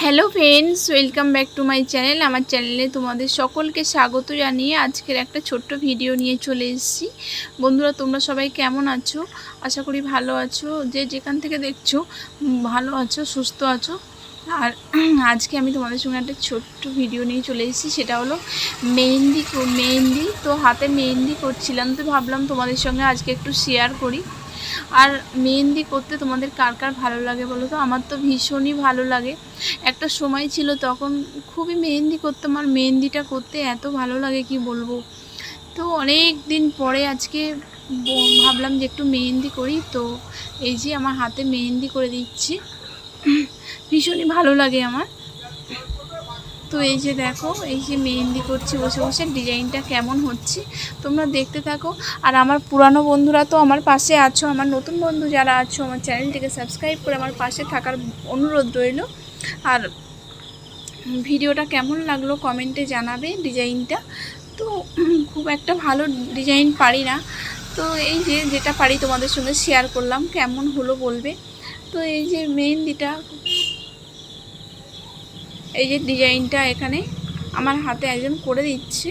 Hello friends, welcome back to my channel. আমার চ্যানেলে তোমাদের সকলকে স্বাগত জানিয়ে আজকের একটা ছোট্ট ভিডিও নিয়ে চলে এসেছি। বন্ধুরা, তোমরা সবাই কেমন আছো? আশা করি ভালো আছো। যে যেখান থেকে দেখছো ভালো আছো, সুস্থ আছো। আর আজকে আমি তোমাদের সঙ্গে একটা ছোট্ট ভিডিও নিয়ে চলে এসেছি। সেটা হলো মেহেন্দি। তো হাতে মেহেন্দি করছিলাম, তো ভাবলাম তোমাদের সঙ্গে আজকে একটু শেয়ার করি। আর মেহেন্দি করতে তোমাদের কার কার ভালো লাগে বলো তো? আমার তো ভীষণই ভালো লাগে। একটা সময় ছিল তখন খুবই মেহেন্দি করতাম, আর মেহেন্দিটা করতে এত ভালো লাগে কি বলবো। তো অনেক দিন পরে আজকে ভাবলাম যে একটু মেহেন্দি করি। তো এই যে আমার হাতে মেহেন্দি করে দিচ্ছি, ভীষণই ভালো লাগে আমার। তো এই যে দেখো, এই যে মেহেন্দি করছি বসে বসে, ডিজাইনটা কেমন হচ্ছে তোমরা দেখতে থাকো। আর আমার পুরানো বন্ধুরা তো আমার পাশে আছো, আমার নতুন বন্ধু যারা আছো আমার চ্যানেলটিকে সাবস্ক্রাইব করে আমার পাশে থাকার অনুরোধ রইল। আর ভিডিওটা কেমন লাগলো কমেন্টে জানাবে। ডিজাইনটা তো খুব একটা ভালো ডিজাইন পারি না, তো এই যে যেটা পারি তোমাদের সঙ্গে শেয়ার করলাম, কেমন হলো বলবে। তো এই যে মেহেন্দিটা, এই যে ডিজাইনটা এখানে আমার হাতে একজন করে দিচ্ছে।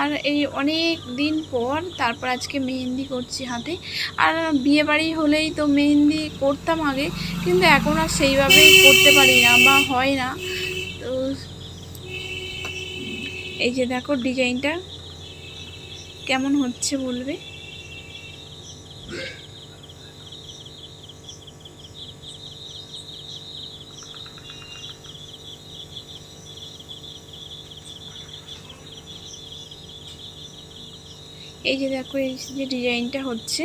আর এই অনেক দিন পর তারপর আজকে মেহেন্দি করছি হাতে। আর বিয়েবাড়ি হলেই তো মেহেন্দি করতাম আগে, কিন্তু এখন আর সেইভাবেই করতে পারি না বা হয় না। তো এই যে দেখো ডিজাইনটা কেমন হচ্ছে বলবে। এই যে দেখো, এই যে ডিজাইনটা হচ্ছে,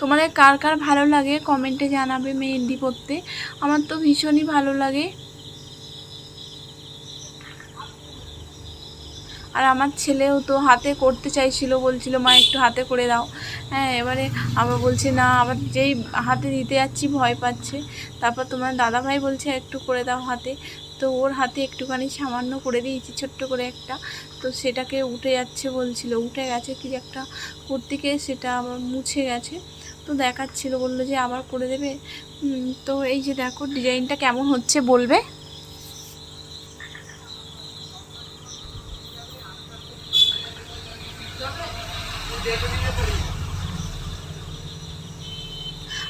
তোমাদের কার কার ভালো লাগে কমেন্টে জানাবে মেহেন্দি করতে। আমার তো ভীষণই ভালো লাগে। আর আমার ছেলেও তো হাতে করতে চাইছিল, বলছিল মা একটু হাতে করে দাও। হ্যাঁ, এবারে আবার বলছে না, আবার যেই হাতে দিতে যাচ্ছি ভয় পাচ্ছে। তারপর তোমার দাদাভাই বলছে একটু করে দাও হাতে। তো ওর হাতে একটুখানি সামান্য করে দিয়েছি, ছোট্ট করে একটা। তো সেটাকে উঠে যাচ্ছে বলছিল, উঠে গেছে কি একটা করতে গিয়ে সেটা আবার মুছে গেছে। তো দেখাচ্ছিল, বললো যে আবার করে দেবে। তো এই যে দেখো ডিজাইনটা কেমন হচ্ছে বলবে।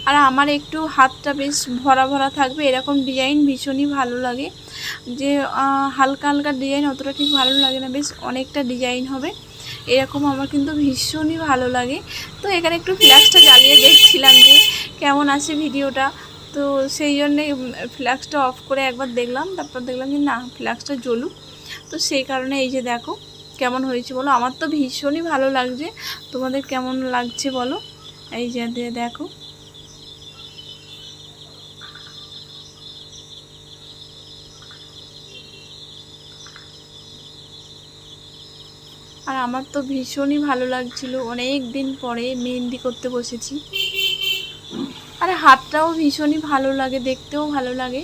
আর আমার একটু হাতটা বেশ ভরা ভরা থাকবে, এরকম ডিজাইন ভীষণই ভালো লাগে। যে হালকা হালকা ডিজাইন অতটা ঠিক ভালো লাগে না, বেশ অনেকটা ডিজাইন হবে এরকম আমার কিন্তু ভীষণই ভালো লাগে। তো এখানে একটু ফ্ল্যাক্সটা জ্বালিয়ে দেখছিলাম যে কেমন আসে ভিডিওটা। তো সেই জন্যে ফ্ল্যাক্সটা অফ করে একবার দেখলাম, তারপর দেখলাম যে না, ফ্ল্যাক্সটা জ্বলুক। তো সেই কারণে এই যে দেখো কেমন হয়েছে বলো। আমার তো ভীষণই ভালো লাগছে, তোমাদের কেমন লাগছে বলো। এই যে দেখো। আর আমার তো ভীষণই ভালো লাগছিল, অনেক দিন পরে মেহেন্দি করতে বসেছি। আর হাতটাও ভীষণই ভালো লাগে, দেখতেও ভালো লাগে।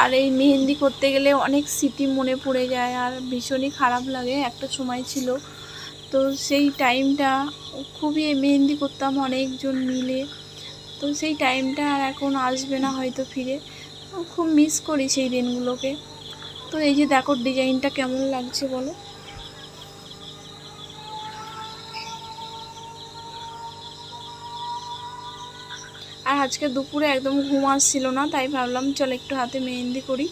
আর এই মেহেন্দি করতে গেলে অনেক স্মৃতি মনে পড়ে যায়, আর ভীষণই খারাপ লাগে। একটা সময় ছিল, তো সেই টাইমটা খুবই মেহেন্দি করতাম অনেকজন মিলে। তো সেই টাইমটা আর এখন আসবে না হয়তো ফিরে। খুব মিস করি সেই দিনগুলোকে। তো এই যে দেখো ডিজাইনটা কেমন লাগছে বলো। আর আজকে দুপুরে একদম ঘুম আসছিল না, তাই ভাবলাম চল একটু হাতে মেহেন্দি করি।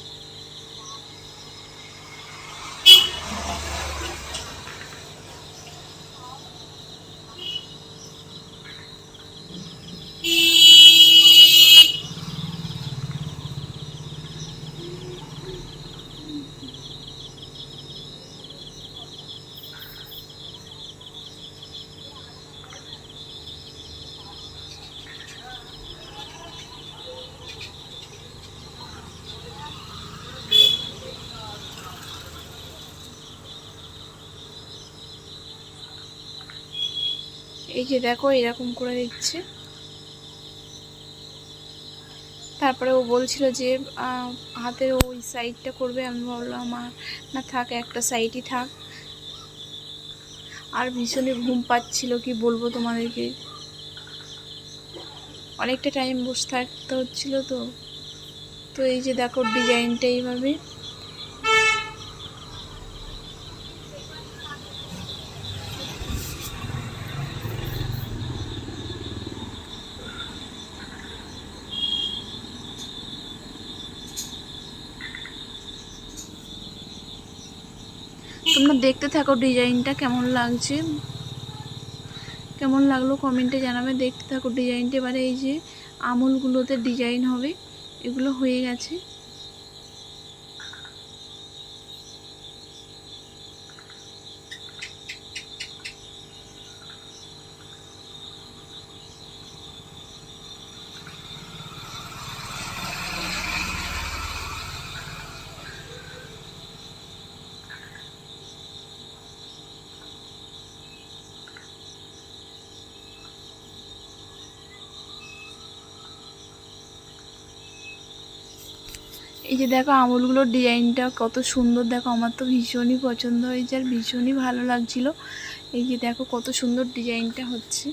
এই যে দেখো এরকম করে দিচ্ছে। তারপরে ও বলছিল যে হাতের ওই সাইডটা করবে। আমি বললাম না থাক, একটা সাইডই থাক। আর ভীষণই ঘুম পাচ্ছিল, কি বলবো তোমাদেরকে, অনেকটা টাইম বসে থাকতে হচ্ছিল। তো এই যে দেখো ডিজাইনটা এইভাবে। তোমরা দেখতে থাকো ডিজাইনটা কেমন লাগছে, কেমন লাগলো কমেন্টে জানাবে। দেখতে থাকো ডিজাইনটা। এবারে এই যে আমুলগুলোতে ডিজাইন হবে, এগুলো হয়ে গেছে। এই যে দেখো আমুলগুলোর ডিজাইনটা কত সুন্দর, দেখো আমার তো ভীষণই পছন্দ হয়েছে আর ভীষণই ভালো লাগছিল। এই যে দেখো কত সুন্দর ডিজাইনটা হচ্ছে।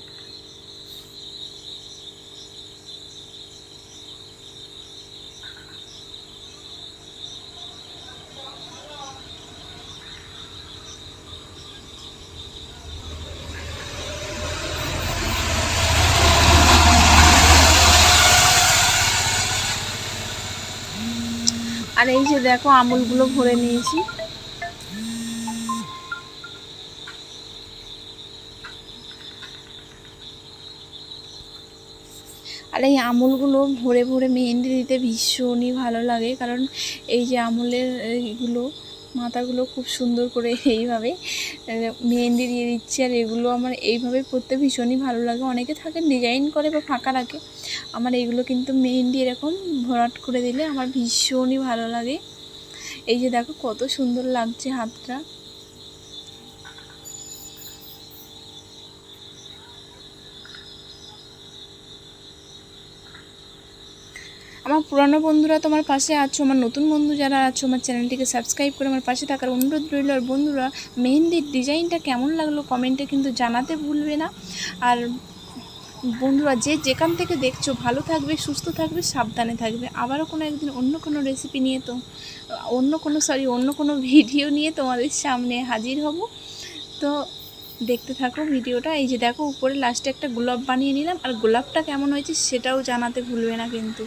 আর এই যে দেখো আমুলগুলো ভরে নিয়েছি। আর এই আমুলগুলো ভরে ভরে মেহেন্দি দিতে ভীষণই ভালো লাগে, কারণ এই যে আমুলের এইগুলো মাথাগুলো খুব সুন্দর করে এইভাবে মেহেন্দি দিয়ে দিচ্ছে। আর এগুলো আমার এইভাবে পরতে ভীষণই ভালো লাগে। অনেকে থাকে ডিজাইন করে বা ফাঁকা রাখে, আমার এইগুলো কিন্তু মেহেন্দি এরকম ভরাট করে দিলে আমার ভীষণই ভালো লাগে। এই যে দেখো কত সুন্দর লাগছে হাতটা। আমার পুরানো বন্ধুরা তোমার পাশে আছো, আমার নতুন বন্ধু যারা আছো আমার চ্যানেলটিকে সাবস্ক্রাইব করে আমার পাশে থাকার অনুরোধ রইল। আর বন্ধুরা মেহেন্দির ডিজাইনটা কেমন লাগলো কমেন্টে কিন্তু জানাতে ভুলবে না। আর বন্ধুরা যে যেখান থেকে দেখছো ভালো থাকবে, সুস্থ থাকবে, সাবধানে থাকবে। আবারও কোনো একদিন অন্য কোনো রেসিপি নিয়ে অন্য কোনো ভিডিও নিয়ে তোমাদের সামনে হাজির হব। তো দেখতে থাকো ভিডিওটা। এই যে দেখো উপরে লাস্টে একটা গোলাপ বানিয়ে নিলাম, আর গোলাপটা কেমন হয়েছে সেটাও জানাতে ভুলবে না কিন্তু।